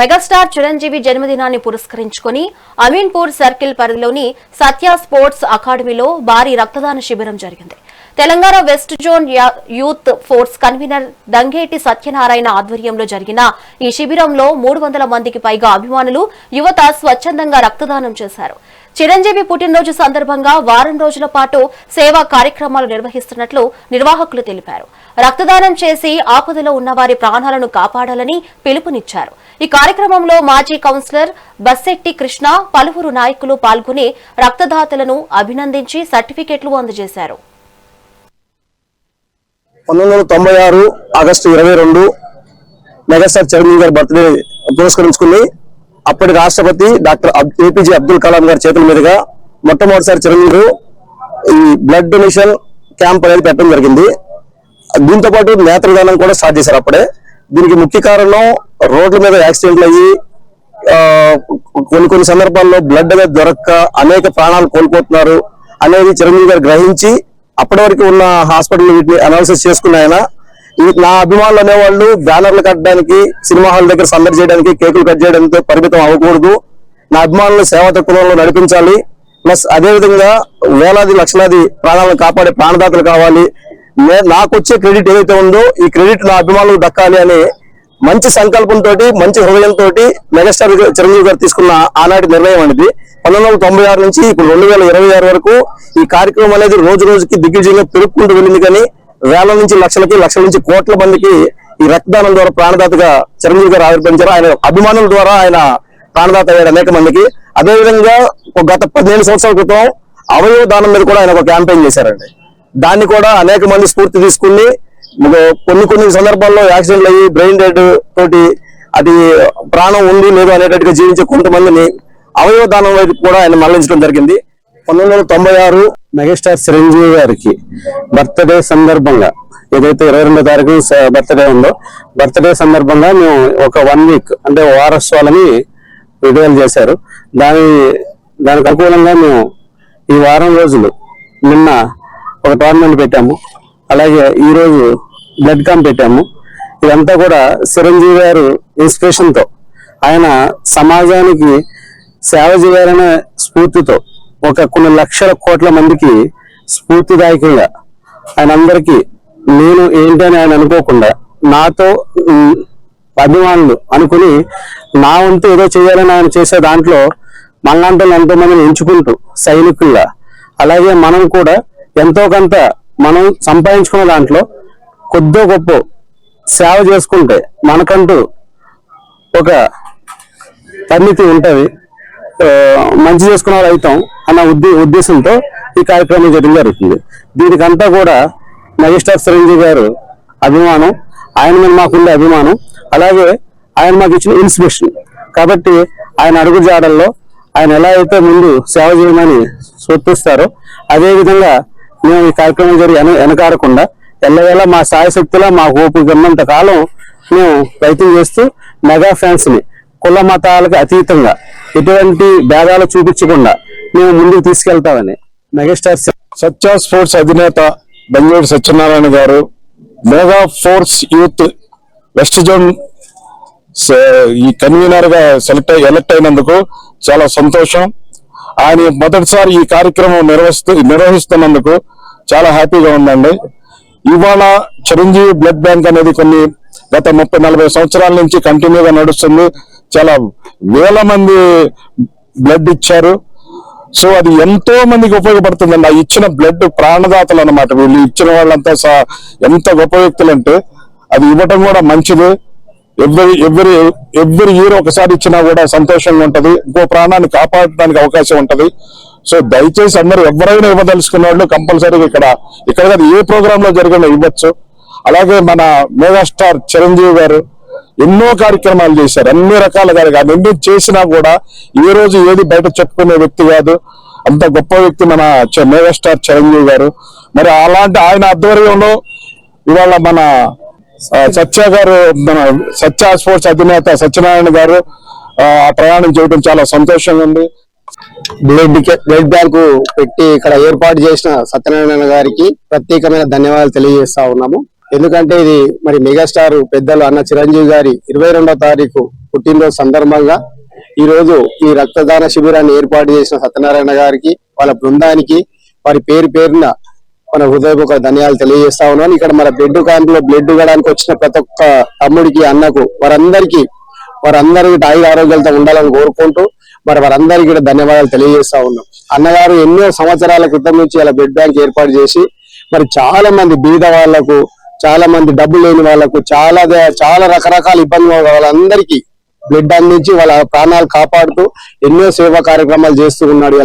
Megastar Chiranjeevi జన్మదినాన్ని పురస్కరించుకుని Ameenpur circle పరిధిలోని సత్య స్పోర్ట్స్ అకాడమీలో భారీ రక్తదాన శిబిరం జరిగింది. Telangana west zone youth force convener Dangeti Satyanarayana ఆధ్వర్యంలో జరిగిన ఈ శిబిరంలో 300 మందికి పైగా అభిమానులు, యువత స్వచ్ఛందంగా రక్తదానం చేశారు. చిరంజీవి పుట్టినరోజు సందర్భంగా వారం రోజుల పాటు సేవా కార్యక్రమాలు నిర్వహిస్తున్నట్లు నిర్వాహకులు తెలిపారు. రక్తదానం చేసి ఆపదలో ఉన్న వారి ప్రాణాలను కాపాడాలని పిలుపునిచ్చారు. ఈ కార్యక్రమంలో మాజీ కౌన్సిలర్ బస్సెట్టి కృష్ణ, పలువురు నాయకులు పాల్గొని రక్తదాతలను అభినందించి సర్టిఫికెట్లు అందజేశారు. 1996 ఆగస్టు 22 మెగాస్టార్ చిరంజీవి గారి బర్త్డే పురస్కరించుకుని అప్పటి రాష్ట్రపతి డాక్టర్ ఏపీజే అబ్దుల్ కలాం గారి చేతుల మీదుగా మొట్టమొదటిసారి చిరంజీవి ఈ బ్లడ్ డొనేషన్ క్యాంప్ అనేది పెట్టడం జరిగింది. దీంతో పాటు నేత్రదానం కూడా స్టార్ట్ చేశారు. అప్పుడే దీనికి ముఖ్య కారణం రోడ్ల మీద యాక్సిడెంట్లు అయ్యి కొన్ని సందర్భాల్లో బ్లడ్ అనేది దొరక్క అనేక ప్రాణాలు కోల్పోతున్నారు అనేది చిరంజీవి గారు గ్రహించి అప్పటి వరకు ఉన్న హాస్పిటల్ వీటిని అనాలిసిస్ చేసుకున్న ఆయన నా అభిమానులు అనేవాళ్ళు బ్యానర్లు కట్టడానికి, సినిమా హాల్ దగ్గర సందడి చేయడానికి, కేకులు కట్ చేయడంతో పరిమితం అవ్వకూడదు, నా అభిమానులను సేవా తత్వంలో నడిపించాలి, ప్లస్ అదేవిధంగా వేలాది లక్షలాది ప్రాణాలను కాపాడే ప్రాణదాతలు కావాలి, నాకు వచ్చే క్రెడిట్ ఏదైతే ఉందో ఈ క్రెడిట్ నా అభిమానులకు దక్కాలి అనే మంచి సంకల్పంతో, మంచి హృదయంతో మెగాస్టార్ చిరంజీవి గారు తీసుకున్న ఆనాటి నిర్ణయం అనేది 1996 నుంచి ఇప్పుడు 2026 వరకు ఈ కార్యక్రమం అనేది రోజు రోజుకి దిగ్విజయంగా పెరుగుకుంటూ వెళ్ళింది. కానీ వేల నుంచి లక్షల నుంచి కోట్ల మందికి ఈ రక్తదానం ద్వారా ప్రాణదాతగా చిరంజీవి గారు ఆవిర్భవించారు. ఆయన అభిమానుల ద్వారా ఆయన ప్రాణదాత అయ్యాడు అనేక మందికి. అదేవిధంగా గత 15 సంవత్సరాల క్రితం అవయవ దానం మీద కూడా ఆయన ఒక క్యాంపెయిన్ చేశారండి. దాన్ని కూడా అనేక మంది స్ఫూర్తి తీసుకుని కొన్ని సందర్భాల్లో యాక్సిడెంట్లు అయ్యి బ్రెయిన్ డెడ్ తోటి అది ప్రాణం ఉంది లేదు అనేటట్టుగా జీవించే కొంతమందిని అవయవ దానం వైపు కూడా ఆయన మళ్లించడం జరిగింది. 1996 మెగాస్టార్ చిరంజీవి గారికి బర్త్డే సందర్భంగా ఏదైతే 22వ తారీఖు బర్త్డే ఉందో బర్త్డే సందర్భంగా మేము ఒక 1 వీక్ అంటే వారోత్సవాలని విడుదల చేశారు. దానికి అనుకూలంగా మేము ఈ వారం రోజులు నిన్న ఒక టోర్నమెంట్ పెట్టాము, అలాగే ఈ రోజు బ్లడ్ క్యాంప్ పెట్టాము. ఇదంతా కూడా చిరంజీవి గారు ఇన్స్పిరేషన్ తో ఆయన సమాజానికి సేవ చేయాలనే స్ఫూర్తితో కొన్ని లక్షల కోట్ల మందికి స్ఫూర్తిదాయకంగా ఆయన అందరికీ నేను ఏంటని ఆయన అనుకోకుండా నాతో అభిమానులు అనుకుని నా వంతు ఏదో చేయాలని ఆయన చేసే దాంట్లో మనలాంటి ఎంతో మందిని ఎంచుకుంటూ సైనికుల్లా, అలాగే మనం కూడా ఎంతో కొంత మనం సంపాదించుకున్న దాంట్లో కొద్దో గొప్ప సేవ చేసుకుంటే మనకంటూ ఒక పరిమితి ఉంటుంది, మంచి చేసుకున్న వాళ్ళు అవుతాం అన్న ఉద్దేశంతో ఈ కార్యక్రమం జరుగుతుంది. దీనికంతా కూడా మెగాస్టార్ చిరంజీవి గారు అభిమానం, ఆయన మీద మాకుండే అభిమానం, అలాగే ఆయన మాకు ఇచ్చిన ఇన్స్పిరేషన్. కాబట్టి ఆయన అడుగు జాడల్లో ఆయన ఎలా అయితే ముందు సేవ చేయమని సూచిస్తారో అదేవిధంగా మేము ఈ కార్యక్రమం వెనకాడకుండా ఎల్లవేళ మా స్థాయిశక్తిలో మాకు ఓపిక ఉన్నంత కాలం మేము ప్రయత్నం చేస్తూ మెగా ఫ్యాన్స్ ని కుల మతాలకు అతీతంగా ఎటువంటి భేదాలు చూపించకుండా మేము ముందుకు తీసుకెళ్తామని మెగాస్టార్ సత్య స్పోర్ట్స్ అధినేత దంగేటి సత్యనారాయణ గారు mega force youth west zone ఈ కన్వీనర్ గా ఎలక్ట్ అయినందుకు చాలా సంతోషం. ఆయన మొదటిసారి ఈ కార్యక్రమం నిర్వహిస్తున్నందుకు చాలా హ్యాపీగా ఉందండి. ఇవాళ చిరంజీవి బ్లడ్ బ్యాంక్ అనేది గత 30-40 సంవత్సరాల నుంచి కంటిన్యూగా నడుస్తుంది. చాలా వేల మంది బ్లడ్ ఇచ్చారు. సో అది ఎంతో మందికి ఉపయోగపడుతుందండి. ఆ ఇచ్చిన బ్లడ్ ప్రాణదాతలు అన్నమాట. వీళ్ళు ఇచ్చిన వాళ్ళంతా ఎంత గొప్ప వ్యక్తులు అంటే అది ఇవ్వటం కూడా మంచిది. ఎవ్రీ ఇయర్ ఒకసారి ఇచ్చినా కూడా సంతోషంగా ఉంటది, ఇంకో ప్రాణాన్ని కాపాడడానికి అవకాశం ఉంటది. సో దయచేసి అందరూ ఎవరైనా ఇవ్వదలుచుకున్న వాళ్ళు కంపల్సరీగా ఇక్కడ ఏ ప్రోగ్రామ్ లో జరిగినా ఇవ్వచ్చు. అలాగే మన మెగాస్టార్ చిరంజీవి గారు ఎన్నో కార్యక్రమాలు చేశారు, అన్ని రకాలుగా. అన్ని చేసినా కూడా ఏ రోజు ఏది బయట చెప్పుకునే వ్యక్తి కాదు, అంత గొప్ప వ్యక్తి మన మెగాస్టార్ చిరంజీవి గారు. మరి అలాంటి ఆయన ఆధ్వర్యంలో ఇవాళ మన సత్య గారు, మన సత్య స్పోర్ట్స్ అధినేత సత్యనారాయణ గారు ప్రయాణం చేయడం చాలా సంతోషంగా ఉంది. బ్లడ్ బ్యాంకు పెట్టి ఇక్కడ ఏర్పాటు చేసిన సత్యనారాయణ గారికి ప్రత్యేకమైన ధన్యవాదాలు తెలియజేస్తా ఉన్నాము. ఎందుకంటే ఇది మరి మెగాస్టార్ పెద్దలు అన్న చిరంజీవి గారి 22వ తారీఖు పుట్టినరోజు సందర్భంగా ఈ రోజు ఈ రక్తదాన శిబిరాన్ని ఏర్పాటు చేసిన సత్యనారాయణ గారికి, వాళ్ళ బృందానికి, వారి పేరున మన హృదయపూర్వక ధన్యవాదాలు తెలియజేస్తా ఉన్నాను. ఇక్కడ మన బ్లడ్ క్యాంప్ లో బ్లడ్ ఇవ్వడానికి వచ్చిన ప్రతి ఒక్క తమ్ముడికి, అన్నకు, వారందరికీ ఆయుర ఆరోగ్యాలతో ఉండాలని కోరుకుంటూ వారందరికీ కూడా ధన్యవాదాలు తెలియజేస్తా ఉన్నాం. అన్నగారు ఎన్నో సంవత్సరాల క్రితం నుంచి ఇలా బ్లడ్ బ్యాంక్ ఏర్పాటు చేసి చాలా మంది బీద వాళ్లకు, చాలా మంది డబ్బు లేని వాళ్లకు, చాలా రకరకాల ఇబ్బందులు వాళ్ళందరికీ బ్లడ్ అందించి వాళ్ళ ప్రాణాలు కాపాడుతూ ఎన్నో సేవా కార్యక్రమాలు చేస్తూ ఉన్నాడు.